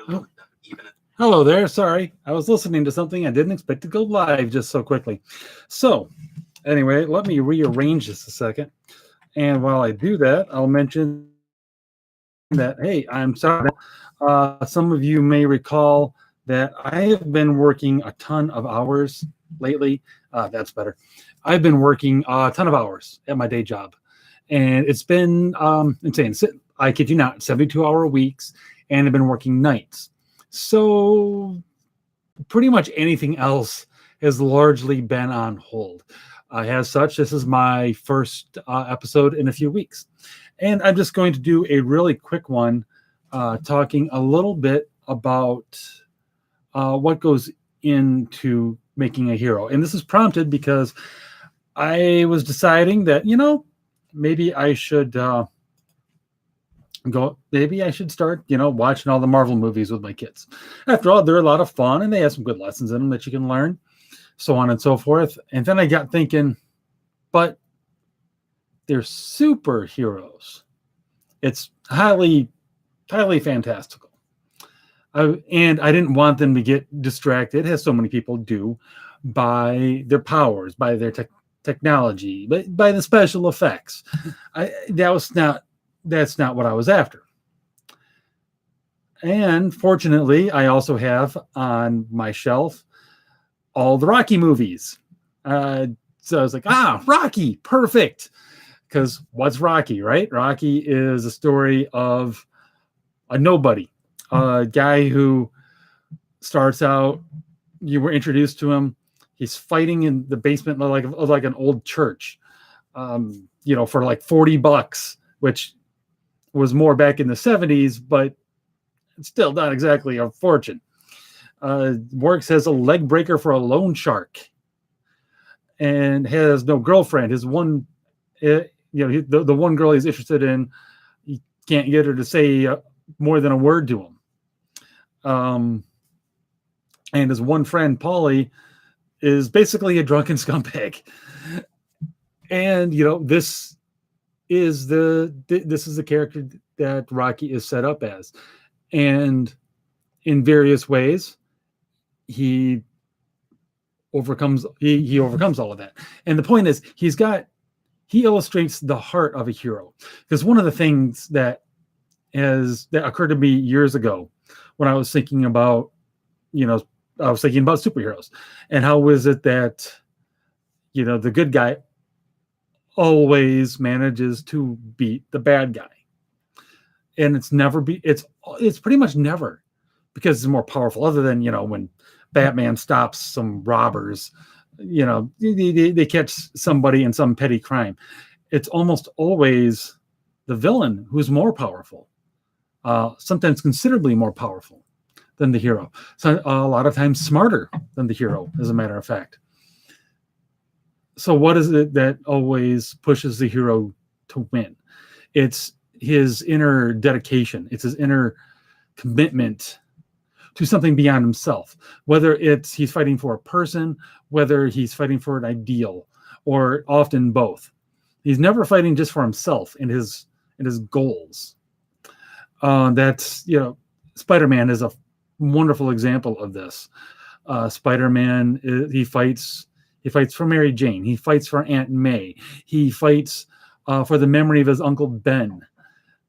Oh, hello there. Sorry, I was listening to something. I didn't expect to go live just so quickly. So, anyway, let me rearrange this a second. And while I do that, I'll mention that, hey, I'm sorry. Some of you may recall that I have been working a ton of hours lately. That's better. I've been working a ton of hours at my day job. And it's been insane. I kid you not, 72-hour weeks, and I've been working nights. So pretty much anything else has largely been on hold. As such, this is my first episode in a few weeks. And I'm just going to do a really quick one talking a little bit about what goes into making a hero. And this is prompted because I was deciding that, maybe I should start, watching all the Marvel movies with my kids. After all, they're a lot of fun and they have some good lessons in them that you can learn, so on and so forth. And then I got thinking, but they're superheroes. It's highly, highly fantastical. And I didn't want them to get distracted, as so many people do, by their powers, by their technology, but by the special effects. That's not what I was after. And fortunately, I also have on my shelf all the Rocky movies. So I was like, Rocky, perfect. Because what's Rocky, right? Rocky is a story of a nobody, a guy who starts out, you were introduced to him, he's fighting in the basement of like an old church, for like $40, which was more back in the 70s, but it's still not exactly a fortune. Works as a leg breaker for a loan shark and has no girlfriend. His one, the one girl he's interested in, he can't get her to say more than a word to him. And his one friend, Paulie, is basically a drunken scumbag. And, this is the character that Rocky is set up as. And in various ways, he overcomes all of that. And the point is, he illustrates the heart of a hero. Because one of the things that occurred to me years ago when I was thinking about, superheroes, and how is it that, the good guy always manages to beat the bad guy. And it's pretty much never because it's more powerful, other than, when Batman stops some robbers, they catch somebody in some petty crime. It's almost always the villain who's more powerful, sometimes considerably more powerful than the hero. So a lot of times smarter than the hero, as a matter of fact. So what is it that always pushes the hero to win? It's his inner dedication. It's his inner commitment to something beyond himself, whether it's he's fighting for a person, whether he's fighting for an ideal, or often both. He's never fighting just for himself and his goals. That's, Spider-Man is a wonderful example of this. Spider-Man, he fights for Mary Jane. He fights for Aunt May. He fights for the memory of his Uncle Ben,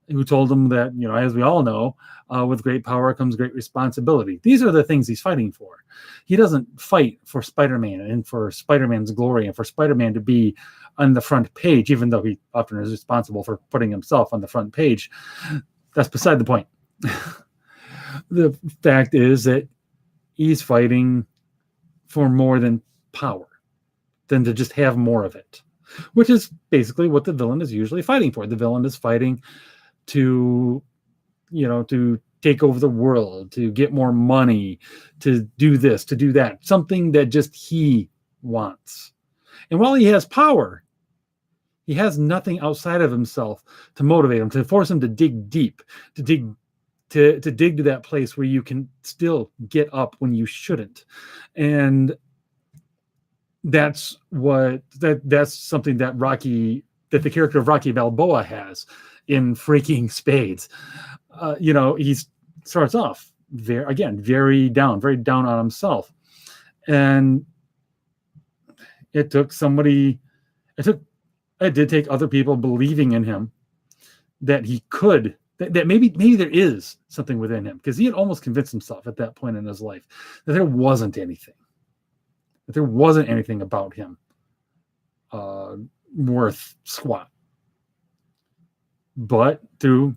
who told him that, as we all know, with great power comes great responsibility. These are the things he's fighting for. He doesn't fight for Spider-Man and for Spider-Man's glory and for Spider-Man to be on the front page, even though he often is responsible for putting himself on the front page. That's beside the point. The fact is that he's fighting for more than power, than to just have more of it, which is basically what the villain is usually fighting for. The villain is fighting to take over the world, to get more money, to do this, to do that, something that just he wants. And while he has power, he has nothing outside of himself to motivate him, to force him to dig deep, to dig to that place where you can still get up when you shouldn't. And that's something that the character of Rocky Balboa has. in freaking spades. He starts off very down on himself. And it did take other people believing in him that he could, that maybe there is something within him, because he had almost convinced himself at that point in his life that there wasn't anything about him worth squat. But through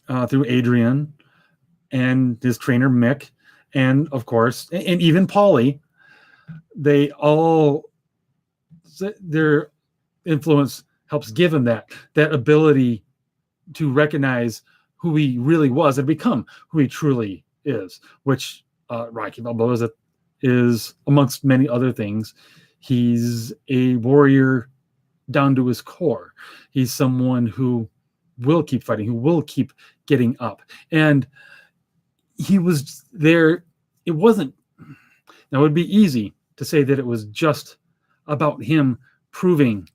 Adrian and his trainer Mick, and of course, and even Paulie, their influence helps give him that ability to recognize who he really was and become who he truly is, which Rocky Balboa is, amongst many other things. He's a warrior down to his core. He's someone who will keep fighting, who will keep getting up. And he was there. It would be easy to say that it was just about him proving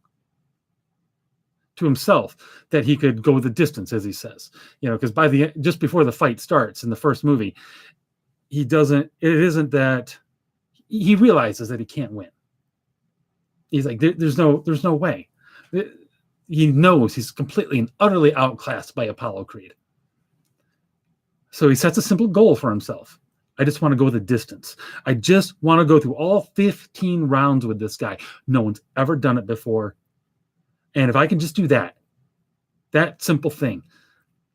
to himself that he could go the distance, as he says, because just before the fight starts in the first movie, he realizes that he can't win. He's like, there's no way. He knows he's completely and utterly outclassed by Apollo Creed. So he sets a simple goal for himself. I just want to go the distance. I just want to go through all 15 rounds with this guy. No one's ever done it before. And if I can just do that simple thing,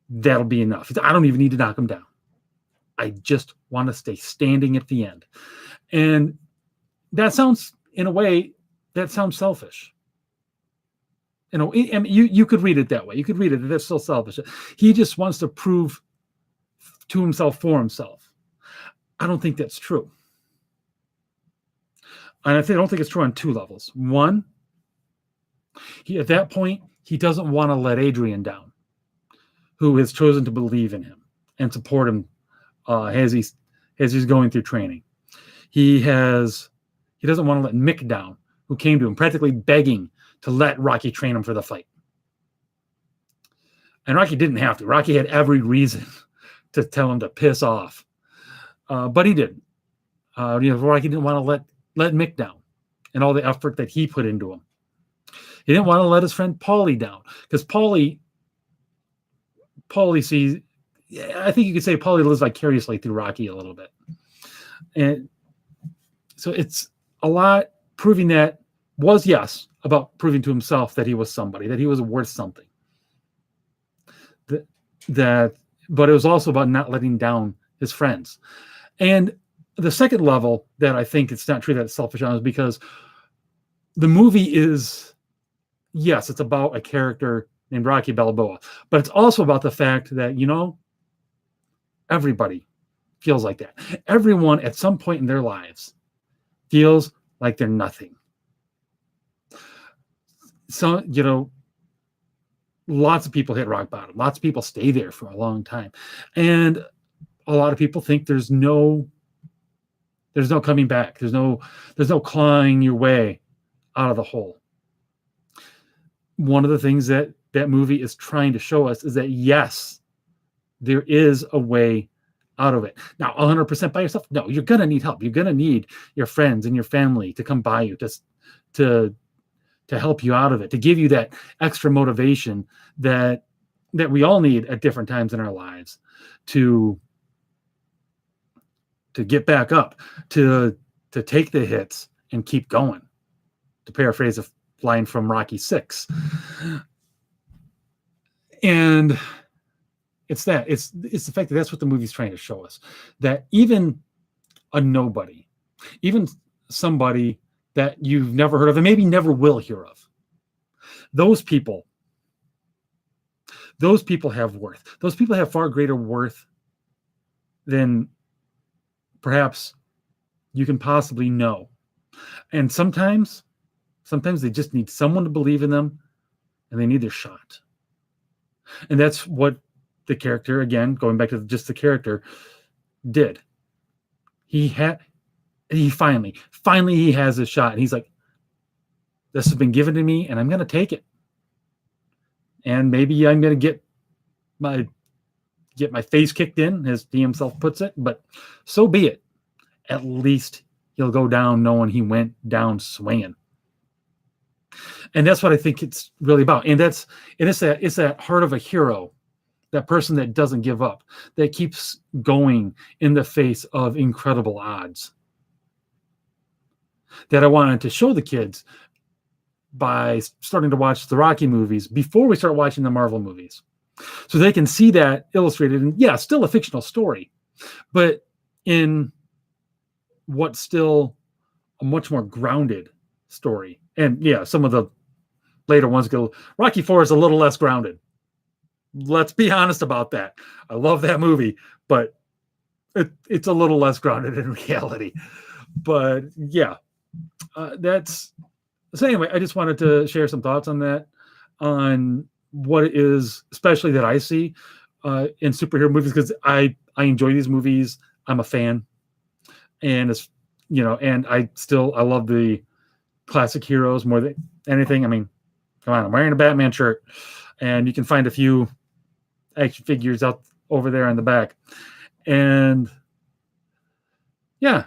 that'll be enough. I don't even need to knock him down. I just want to stay standing at the end. And that sounds, in a way, selfish. You could read it that way. You could read it that that's still selfish. He just wants to prove to himself for himself. I don't think that's true. And I don't think it's true on two levels. One, at that point, he doesn't want to let Adrian down, who has chosen to believe in him and support him as he's going through training. He doesn't want to let Mick down, who came to him practically begging to let Rocky train him for the fight. And Rocky didn't have to. Rocky had every reason to tell him to piss off. But he didn't. Rocky didn't want to let Mick down and all the effort that he put into him. He didn't want to let his friend Paulie down, because Paulie sees, I think you could say Paulie lives vicariously through Rocky a little bit. And so it's a lot proving that was, yes, about proving to himself that he was somebody, that he was worth something. But it was also about not letting down his friends. And the second level that I think it's not true that it's selfish on is because the movie is, yes, it's about a character named Rocky Balboa, but it's also about the fact that, everybody feels like that. Everyone at some point in their lives feels like they're nothing. So, lots of people hit rock bottom. Lots of people stay there for a long time. And a lot of people think there's no coming back. There's no clawing your way out of the hole. One of the things that movie is trying to show us is that, yes, there is a way out of it. Now, 100% by yourself? No, you're going to need help. You're going to need your friends and your family to come by you to help you out of it, to give you that extra motivation that we all need at different times in our lives to get back up, to take the hits and keep going, to paraphrase a line from Rocky VI. And it's the fact that that's what the movie's trying to show us, that even a nobody, even somebody that you've never heard of and maybe never will hear of, those people have worth. Those people have far greater worth than perhaps you can possibly know. And sometimes they just need someone to believe in them, and they need their shot. And that's what the character, again, going back to just the character, did. He finally he has his shot, and he's like, this has been given to me, and I'm going to take it. and maybe I'm going to get my face kicked in, as he himself puts it, but so be it. At least he'll go down knowing he went down swinging. And that's what I think it's really about. And it's that heart of a hero, that person that doesn't give up, that keeps going in the face of incredible odds, that I wanted to show the kids by starting to watch the Rocky movies before we start watching the Marvel movies. So they can see that illustrated, and yeah, still a fictional story, but in what's still a much more grounded story. And yeah, some of the later ones go, Rocky IV is a little less grounded. Let's be honest about that. I love that movie, but it's a little less grounded in reality. But yeah, that's so anyway, I just wanted to share some thoughts on that, on what it is, especially that I see in superhero movies, because I enjoy these movies. I'm a fan, and it's and I love the classic heroes more than anything. I mean, come on, I'm wearing a Batman shirt, and you can find a few action figures out over there in the back, and yeah,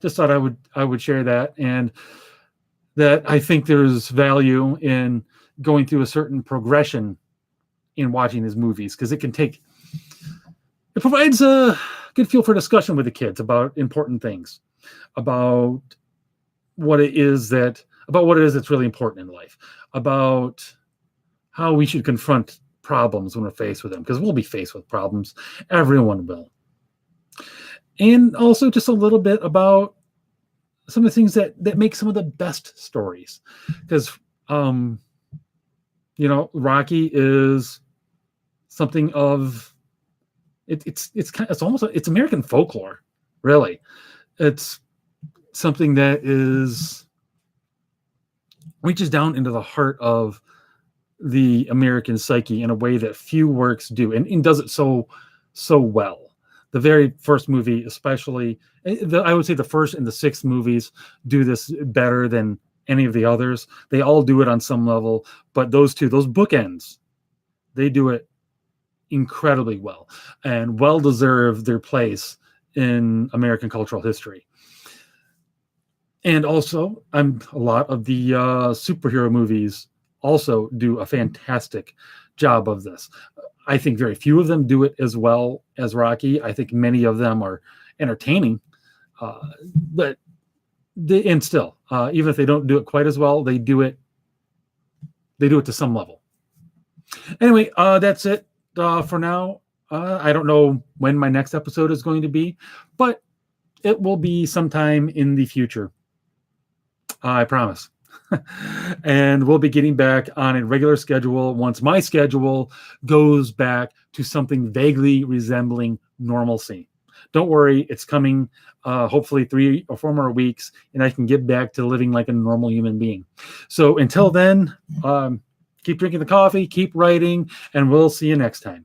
just thought I would share that, and that I think there's value in going through a certain progression in watching these movies, because it provides a good feel for discussion with the kids about important things, about what it is that's really important in life, about how we should confront problems when we're faced with them, because we'll be faced with problems. Everyone will. And also just a little bit about some of the things that make some of the best stories, because Rocky is something of it's almost it's American folklore, really. It's something that reaches down into the heart of the American psyche in a way that few works do, and does it so well. The very first movie, especially, I would say the first and the sixth movies do this better than any of the others. They all do it on some level, but those bookends, they do it incredibly well, and well deserve their place in American cultural history. And also, a lot of the superhero movies also do a fantastic job of this. I think very few of them do it as well as Rocky. I think many of them are entertaining, but even if they don't do it quite as well, they do it to some level. Anyway, that's it for now. I don't know when my next episode is going to be, but it will be sometime in the future. I promise. And we'll be getting back on a regular schedule once my schedule goes back to something vaguely resembling normalcy. Don't worry, it's coming, hopefully 3 or 4 more weeks, and I can get back to living like a normal human being. So until then, keep drinking the coffee, keep writing, and we'll see you next time.